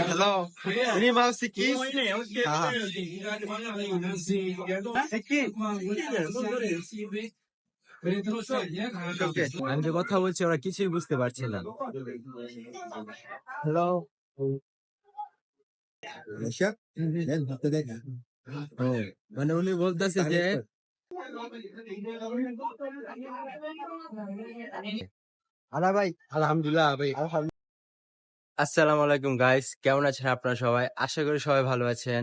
Hello. Ini mau sikit? Ah. Sikit. Okay. আমি যে কথা বলছি ওরা কিছুই বুঝতে পারছে না। হ্যালো। মানে উনি বলতেছে যে আলা ভাই আলহামদুলিল্লাহ ভাই আসসালামু আলাইকুম গাইস, কেমন আছেন আপনারা সবাই? আশা করি সবাই ভালো আছেন।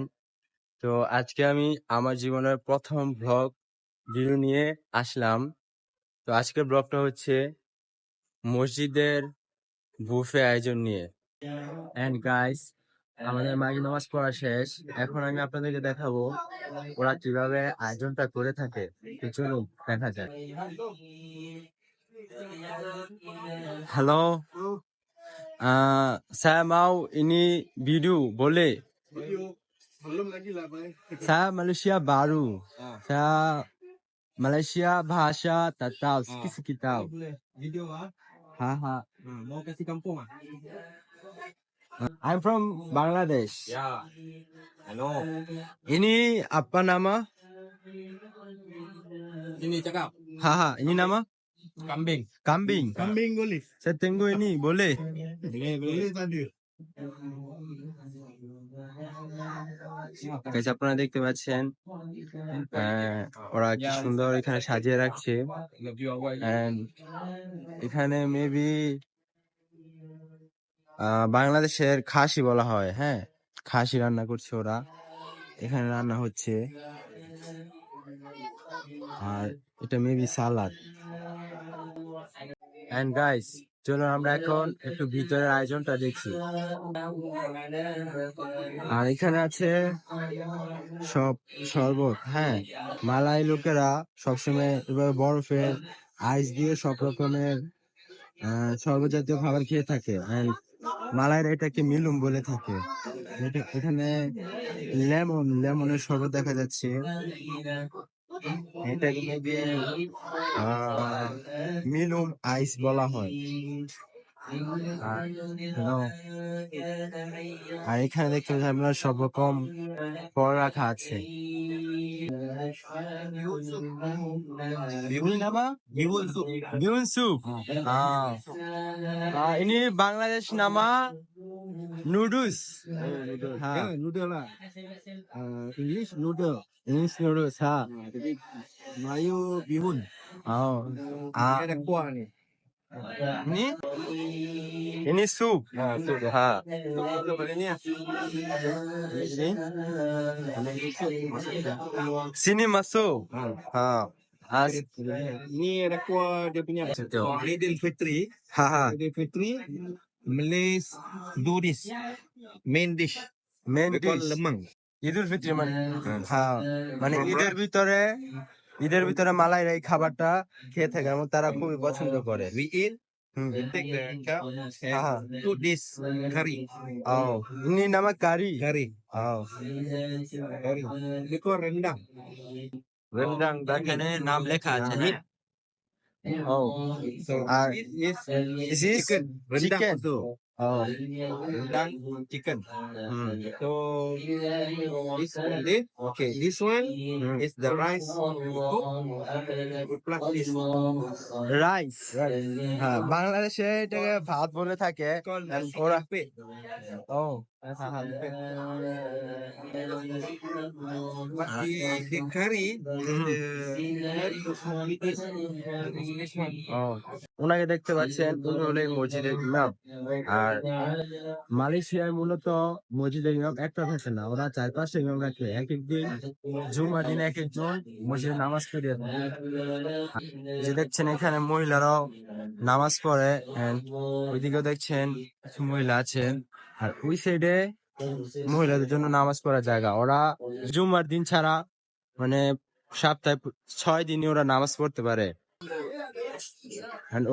তো আজকে আমি আমার জীবনের প্রথম ব্লগ ভিডিও নিয়ে আসলাম। তো আজকের ব্লগটা হচ্ছে মসজিদের বুফে আয়োজন নিয়ে। এন্ড গাইস, আমাদের মাগরিব নামাজ পড়া শেষ। এখন আমি আপনাদেরকে দেখাবো ওরা কিভাবে আয়োজনটা করে থাকে। তো চলুন দেখা যাক। Hello, saya mau ini video boleh? Belum lagi lah, Bang. Saya Malaysia baru. Saya Malaysia bahasa tak tahu, sikit-sikit tahu. Video ah. Ha. Mau kasih kampung ah? I'm from Bangladesh. Ya. Hello. Ini apa nama? Ini cakap. Ini nama? Kambing. Kambing. Kambing boleh. Saya tengok ini boleh. Boleh tadi. Guys, আপনারা দেখতে পাচ্ছেন ওরা কি সুন্দর এখানে সাজিয়ে রাখছে। And এখানে মেবি বাংলাদেশের খাসি বলা হয়। হ্যাঁ, খাসি রান্না করছে ওরা, এখানে রান্না হচ্ছে। আর এটা মেবি সালাদ। এন্ড গাইস, চলুন আমরা এখন একটু ভিতরের আয়োজনটা দেখি। আর এখানে আছে সব শরবত। হ্যাঁ, মালাই লোকেরা সবসময় এভাবে বরফের আইস দিয়ে সব রকমের শরবত জাতীয় খাবার খেয়ে থাকে। মালাইরা এটাকে মিলুম বলে থাকে। এখানে লেমনের শরবত দেখা যাচ্ছে। এটাকে মেবি মিলুম আইস বলা হয়। আর এখানে দেখতে পাচ্ছি আপনার সব রকম ফল রাখা আছে। Bihun soup. Ini Bangladesh nama noodles. Ya, noodle lah. English noodle. English noodles. Jadi Melayu bihun. Oh. Ini ada kuah ni. Ini soup. Soup. Soup ni ya. Sini masuk. Ini ada kuah dia punya. Idul Fitri. Idul Fitri. Malays do this. Main dish. Main We call dish. lemang. ঈদুল ফিত্র মানে ঈদের ভিতরে মালাইরা এই খাবারটা খেয়ে থাকে এবং তারা খুবই পছন্দ করে। We eat. We take the cup and put this curry. Ini nama kari. Curry. We call rendang. Rendang, এখানে নাম লেখা আছে। So this is chicken. Rendang also. Rendang chicken. So this one did. Okay. This one is the rice plus this. Rice. হ্যাঁ, বাংলাদেশে এটাকে ভাত বলে থাকে। ওরা But the curry, ওনাকে দেখতে পাচ্ছেন, উনি হলেন মসজিদের ইমাম। আর মালয়েশিয়ায় মূলত মসজিদের ইমাম একটা থাকে না, ওরা 4-5টা ইমাম রাখে। এক একদিন জুমার দিন এক একজন মসজিদে নামাজ পড়িয়ে থাকে। যে দেখছেন এখানে মহিলারাও নামাজ পড়ে। ওইদিকেও দেখছেন কিছু মহিলা আছেন। আর ওই সাইডে মহিলাদের জন্য নামাজ পড়ার জায়গা। ওরা জুমার দিন ছাড়া মানে সপ্তাহে 6 দিনই ওরা নামাজ পড়তে পারে।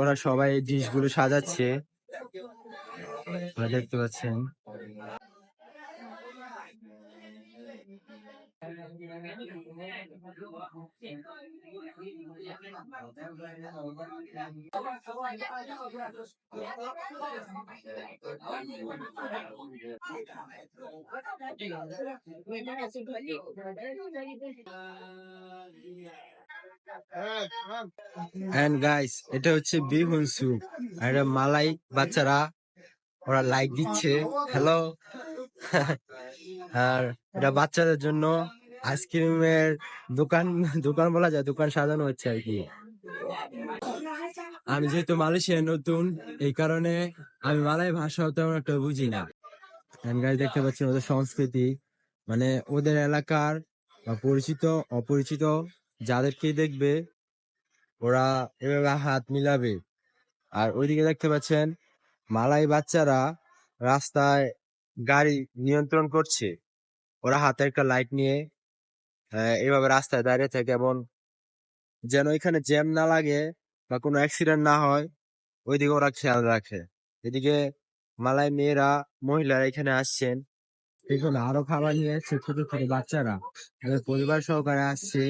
ওরা সবাই এই ডিশগুলো সাজাচ্ছে, দেখতে পাচ্ছেন। এন্ড গাইস, এটা হচ্ছে বিহুন স্যুপ। আর এটা মালাই বাচ্চারা ওরা লাইক দিচ্ছে, হ্যালো। আর এটা বাচ্চাদের জন্য আইসক্রিমের দোকান, দোকান বলা যায়, দোকান সাজানো হচ্ছে আর কি। আমি যেহেতু মালয়েশিয়ায় নতুন, এই কারণে আমি মালয় ভাষাও তেমন একটা বুঝি না। গাইস, দেখতে পাচ্ছেন ওদের সংস্কৃতি, মানে ওদের এলাকার বা পরিচিত অপরিচিত যাদেরকেই দেখবে ওরা এভাবে হাত মিলাবে। আর ওইদিকে দেখতে পাচ্ছেন মালাই বাচ্চারা রাস্তায় গাড়ি নিয়ন্ত্রণ করছে। ওরা হাতে একটা লাইট নিয়ে এভাবে রাস্তায় দাঁড়িয়ে থাকে, এবং যেন এখানে জ্যাম না লাগে বা কোনো অ্যাক্সিডেন্ট না হয় ওইদিকে ওরা খেয়াল রাখে। এদিকে মালাই মেয়েরা, মহিলারা এখানে আসছেন, এখানে আরো খাবার নিয়ে আসছে, ছোট ছোট বাচ্চারা ওদের পরিবার সহকারে আসছে।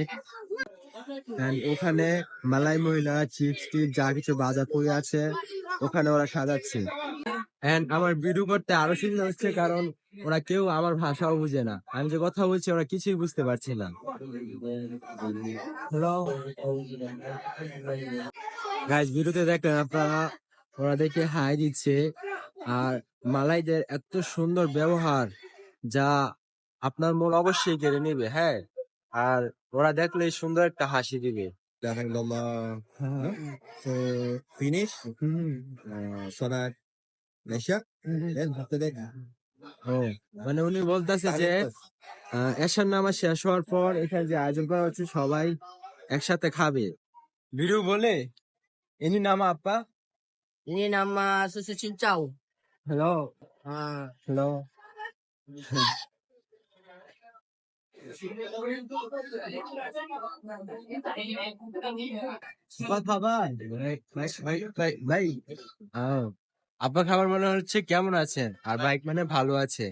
And ওখানে মালাই মহিলা চিপস টিপস যা কিছু বাজার করে আছে ওখানে ওরা সাজাচ্ছে। এন্ড আমার ভিডিও করতে আরো সুন্দর হচ্ছে, কারণ ওরা কেউ আমার ভাষাও বুঝে না, আমি যে কথা বলছি ওরা কিছুই বুঝতে পারছে না। হ্যালো গাইস, ভিডিওতে দেখলেন আপনারা, ওরা দেখে হাই দিচ্ছে। আর মালাইদের এত সুন্দর ব্যবহার যা আপনার মন অবশ্যই কেড়ে নেবে, হ্যাঁ। আর ওরা দেখলে সুন্দর একটা হাসি দিবে। So finish. So that Malaysia. Then after that. ও, মানে উনি বলতেছে যে এশার নামাজ শেষ হওয়ার পর এখানে যে আয়োজন করা হচ্ছে সবাই একসাথে খাবে। ভিডিও বলে ইনি নামা আপা। Ini nama susu cincau. Hello, Ah, hello. কথা ভাই ভাই আপনার খাবার মনে হচ্ছে কেমন আছেন? আর বাইক মানে ভালো আছে।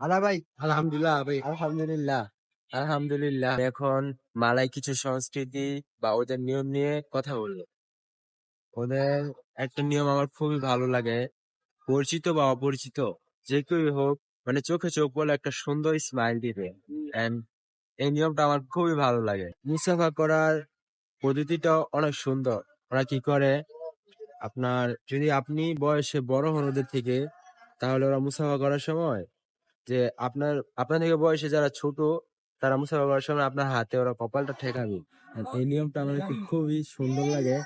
আলা ভাই, আলহামদুলিল্লাহ ভাই, আলহামদুলিল্লাহ, আলহামদুলিল্লাহ। এখন মালাই কিছু সংস্কৃতি বা ওদের নিয়ম নিয়ে কথা বলবো। ওদের একটা নিয়ম আমার খুবই ভালো লাগে, পরিচিত বা অপরিচিত যে কেউ হোক, মানে চোখে চোখ বলে একটা সুন্দর স্মাইল দিবে। এন্ড এই নিয়মটা আমার খুবই ভালো লাগে। মুসাফা করার পদ্ধতিটা অনেক সুন্দর। ওরা কি করে, আপনার যদি আপনি বয়সে বড় হন ওদের থেকে, তাহলে ওরা মুসাফা করার সময় যে আপনার থেকে বয়সে যারা ছোট, তারা মুসাফা করার সময় আপনার হাতে ওরা কপালটা ঠেকাবে। আর এই নিয়মটা আমার কাছে খুবই সুন্দর লাগে।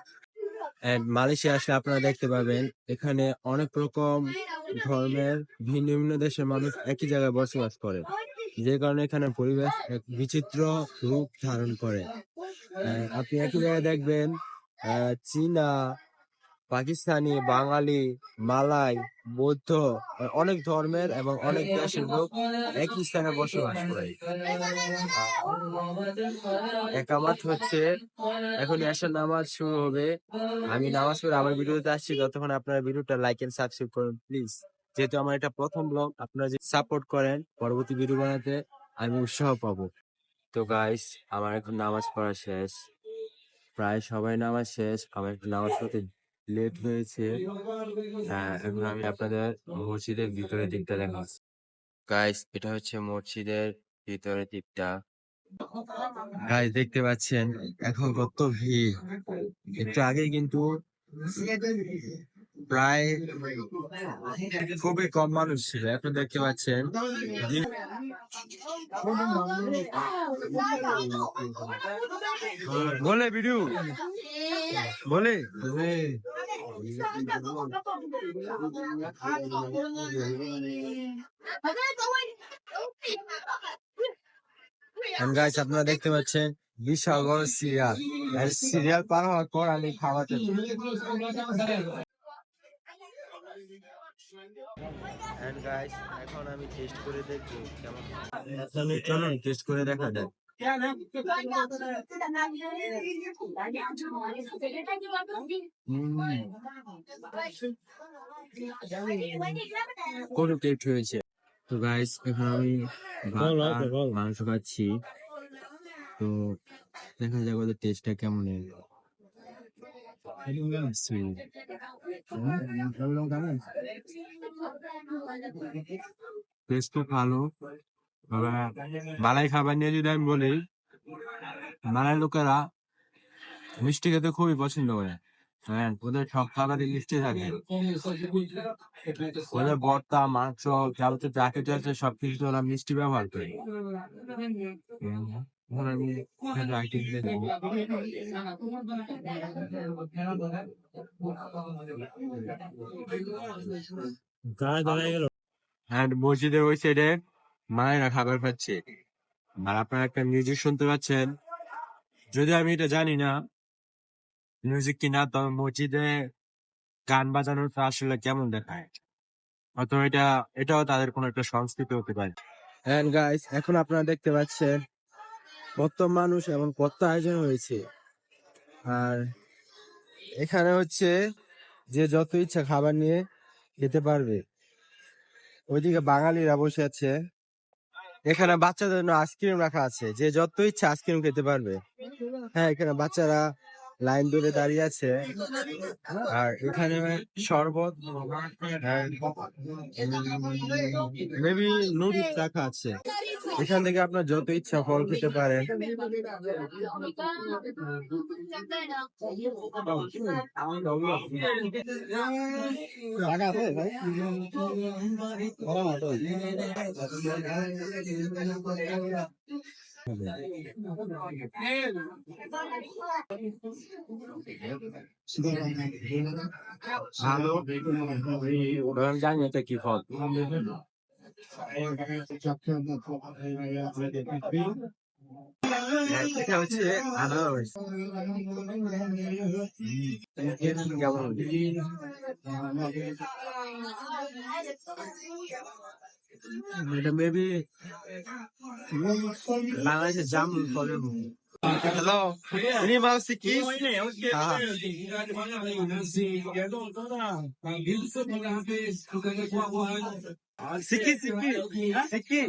এন্ড মালয়েশিয়া আসলে আপনারা দেখতে পাবেন এখানে অনেক রকম ধর্মের ভিন্ন ভিন্ন দেশের মানুষ একই জায়গায় বসবাস করে, যে কারণে এখানে পরিবেশ এক বিচিত্র রূপ ধারণ করে। আপনি একই জায়গায় দেখবেন চীনা, পাকিস্তানি, বাঙালি, মালাই, বৌদ্ধ, অনেক ধর্মের এবং অনেক দেশের লোক একই স্থানে বসবাস করে। একামত হচ্ছে, এখন এশার নামাজ শুরু হবে। আমি নামাজ পড়ে আমার ভিডিওতে আসছি, ততক্ষণ আপনারা ভিডিওটা লাইক এন্ড সাবস্ক্রাইব করুন প্লিজ। যেহেতু আমার এটা প্রথম ব্লগ, আপনারা যদি সাপোর্ট করেন পরবর্তী ভিডিও বানাতে আমি উৎসাহ পাবো। তো গাইস, আমার এখন নামাজ পড়া শেষ, প্রায় সবাই নামাজ শেষ, আমার একটু নামাজ পড়তে লেট হয়েছে। এখন আমি আপনাদের মসজিদের ভিতরের দিকটা দেখাচ্ছি। গাইস, এটা হচ্ছে মসজিদের ভিতরের দিকটা। গাইস, দেখতে পাচ্ছেন এখন কত ভিড়। একটু আগে কিন্তু প্রায় খুবই কম মানুষ ছিল, এখন দেখতে পাচ্ছেন বলে ভিডিও বলে গাইস, আপনারা দেখতে পাচ্ছেন বিশাল বড় সিরিয়াল। সিরিয়াল পার হওয়ার পর আমি খাওয়াতে গাইস, এখন আমি টেস্ট করে দেখবো কেমন। চলুন টেস্ট করে দেখা যায়। কোন টেস্ট হয়েছে? তো গাইস, এখন আমি ভাত আর মাংস খাচ্ছি, তো দেখা যাক ওদের টেস্টটা কেমন এলো। টেস্ট তো ভালো, তবে মালাই খাবার নিয়ে যদি আমি বলি, মালাই লোকেরা মিষ্টি খেতে খুবই পছন্দ করে। হ্যাঁ, ওদের সব খাবারই মিষ্টি থাকে। ওদের ভর্তা, মাংস, যাবতীয় যা কিছু আছে সবকিছুতে ওরা মিষ্টি ব্যবহার করে। এখন আমি একটা item দিয়ে দেবো। And মসজিদের ওই সাইডে মায়েরা খাবার খাচ্ছে। আর আপনারা একটা মিউজিক শুনতে পাচ্ছেন। যদি আমি এটা জানি না মিউজিক কিনা, তবে মসজিদে গান বাজানোর তো আসলে কেমন দেখায়, হয়তো এটাও তাদের কোনো একটা সংস্কৃতি হতে পারে। এন্ড গাইস, এখন আপনারা দেখতে পাচ্ছেন কত মানুষ এবং কত আয়োজন হয়েছে। আর এখানে হচ্ছে যে যত ইচ্ছা খাবার নিয়ে খেতে পারবে। ওইদিকে বাঙালিরা বসে আছে। এখানে বাচ্চাদের জন্য আইসক্রিম রাখা আছে, যে যত ইচ্ছা আইসক্রিম খেতে পারবে। হ্যাঁ, এখানে বাচ্চারা লাইন ধরে দাঁড়িয়ে আছে। আর এখানে শরবত, মেবি নুডলস রাখা আছে। এখান থেকে আপনার যত ইচ্ছা ফল খেতে পারেন। ভালো, আমি জানি এটা কি ফল। এটা হচ্ছে আনারস। কেমন? এটা মেবি বাংলাদেশের জামরুল ফলের মতো। Hello, any mouse sikis? Siki, siki, siki.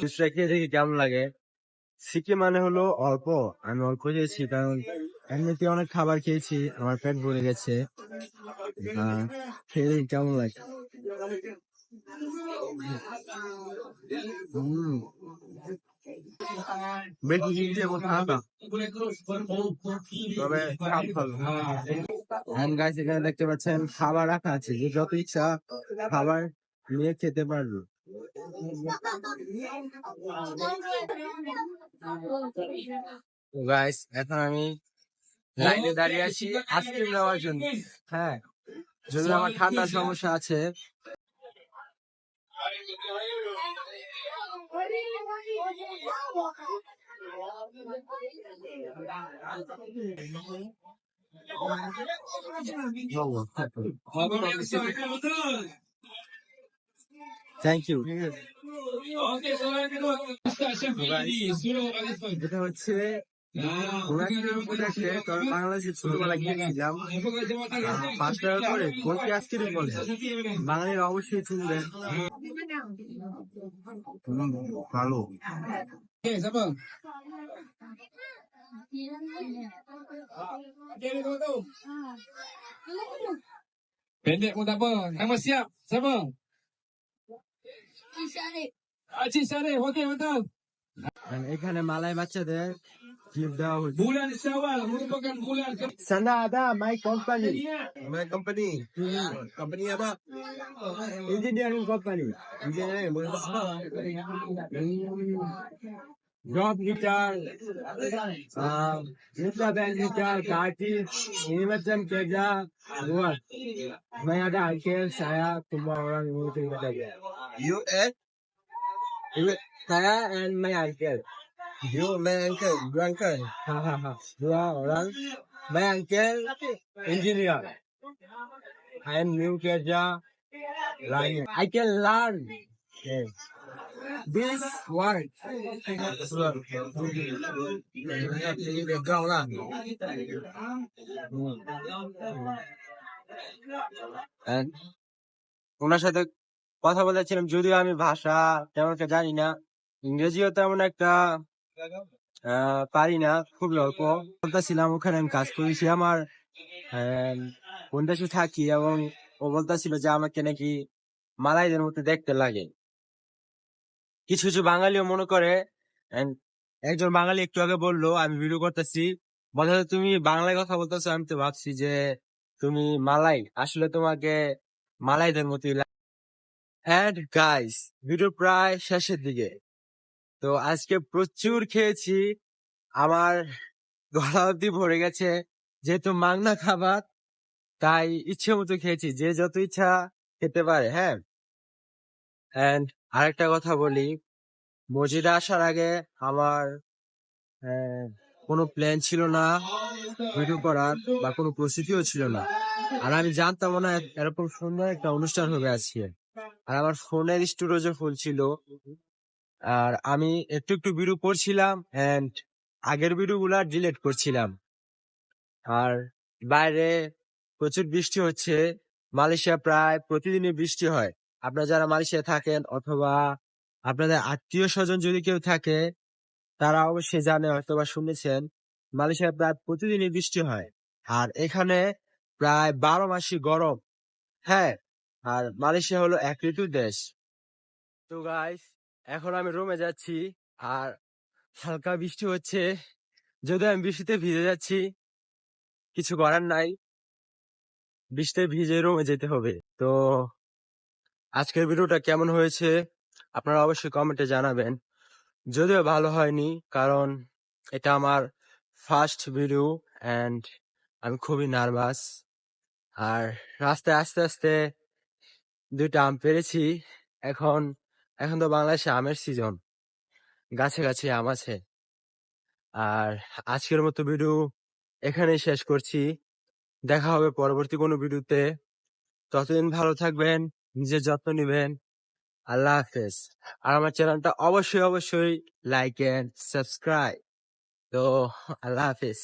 জুসটা খেয়ে দেখি কেমন লাগে। সিকি মানে হলো অল্প, আমি অল্প খেয়েছি কারণ এমনিতে অনেক খাবার খেয়েছি, আমার পেট ভরে গেছে। খেয়ে দেখি কেমন লাগে। বেশি জিনিস ঠান্ডা, তবে গাইস এখানে দেখতে পাচ্ছেন খাবার রাখা আছে, যে যত ইচ্ছা খাবার নিয়ে খেতে পারবে। গাইস এখন আমি লাইনে দাঁড়িয়ে আছি আইসক্রিম নেওয়ার জন্য। হ্যাঁ, যদি আমার ঠান্ডার সমস্যা আছে। Thank you. এটা হচ্ছে বাংলাদেশে ছোটবেলা গিয়েছিলাম, 5 টাকা করে কোনটি আইসক্রিম বলে, বাঙালিরা অবশ্যই চিনবেন। ভালো। Pendek pun tak apa. Nama siap. Siapa? Cik Syarif. Okey, betul. এখানে মালাই বাচ্চাদের গিফট দেওয়া হয়েছে। Bulan Syawal merupakan bulan সানা আদা my company, My company. Company apa? Engineering company, job gitar, Nusa band gitar, artis, ini macam kerja luar. Saya ada uncle, saya semua orang ini tinggal saja. You and Saya and my uncle. you, my uncle, your uncle. Hahaha. Dua orang. My uncle engineer. I am new kerja lain. I can learn this word. Kau lah. And ওনার সাথে কথা বলেছিলাম, যদিও আমি ভাষা তেমন একটা জানি না, ইংরেজিও তেমন একটা পারি না, খুব অল্প বলতেছিলাম। ওখানে আমি কাজ করেছি, আমার কোন দেশে থাকি, এবং ও বলতেছিল যে আমাকে নাকি মালাইদের মতো দেখতে লাগে। কিছু কিছু বাঙালিও মনে করে, and একজন বাঙালি একটু আগে বললো আমি ভিডিও করতেছি, বলে যে, তুমি বাংলায় কথা বলতেছো, আমি তো ভাবছি যে তুমি মালাই, আসলে তোমাকে মালাইদের মতোই লাগে। এন্ড গাইস, ভিডিও প্রায় শেষের দিকে। তো আজকে প্রচুর খেয়েছি, আমার গলা অব্দি ভরে গেছে, যেহেতু মাংনা খাবার তাই ইচ্ছে মতো খেয়েছি, যে যত ইচ্ছা খেতে পারে। হ্যাঁ, এন্ড আরেকটা কথা বলি, মসজিদে আসার আগে আমার আহ, কোনো প্ল্যান ছিল না ভিডিও করার, বা কোনো প্রস্তুতিও ছিল না। আর আমি জানতাম না এরকম সুন্দর একটা অনুষ্ঠান হবে আজকে। আর আমার ফোনের স্টোরেজও ফুল ছিল, আর আমি একটু একটু ভিডিও করছিলাম, এন্ড আগের ভিডিও গুলা ডিলিট করছিলাম। আর বাইরে প্রচুর বৃষ্টি হচ্ছে, মালয়েশিয়া প্রায় প্রতিদিনই বৃষ্টি হয়। আপনারা যারা মালয়েশিয়া থাকেন, অথবা আপনাদের আত্মীয় স্বজন যদি কেউ থাকে, তারা অবশ্যই জানে, হয়তো বা শুনেছেন, মালয়েশিয়ায় প্রায় প্রতিদিনই বৃষ্টি হয়। আর এখানে প্রায় 12 মাসই গরম। হ্যাঁ, আর মালয়েশিয়া হলো এক ঋতুর দেশ। তো গাইস, এখন আমি রুমে যাচ্ছি, আর হালকা বৃষ্টি হচ্ছে, যদিও আমি বৃষ্টিতে ভিজে যাচ্ছি, কিছু করার নাই, বৃষ্টিতে ভিজে রুমে যেতে হবে। তো আজকের ভিডিওটা কেমন হয়েছে আপনারা অবশ্যই কমেন্টে জানাবেন। যদিও ভালো হয়নি, কারণ এটা আমার ফার্স্ট ভিডিও, এন্ড আমি খুবই নার্ভাস। আর রাস্তায় আস্তে আস্তে 2টা আম পেরেছি। এখন এখন তো বাংলাদেশে আমের সিজন, গাছে গাছে আম আছে। আর আজকের মতো ভিডিও এখানেই শেষ করছি, দেখা হবে পরবর্তী কোনো ভিডিওতে। ততদিন ভালো থাকবেন, নিজের যত্ন নিবেন। আল্লাহ হাফেজ। আর আমার চ্যানেলটা অবশ্যই অবশ্যই লাইক এন্ড সাবস্ক্রাইব। তো আল্লাহ হাফেজ।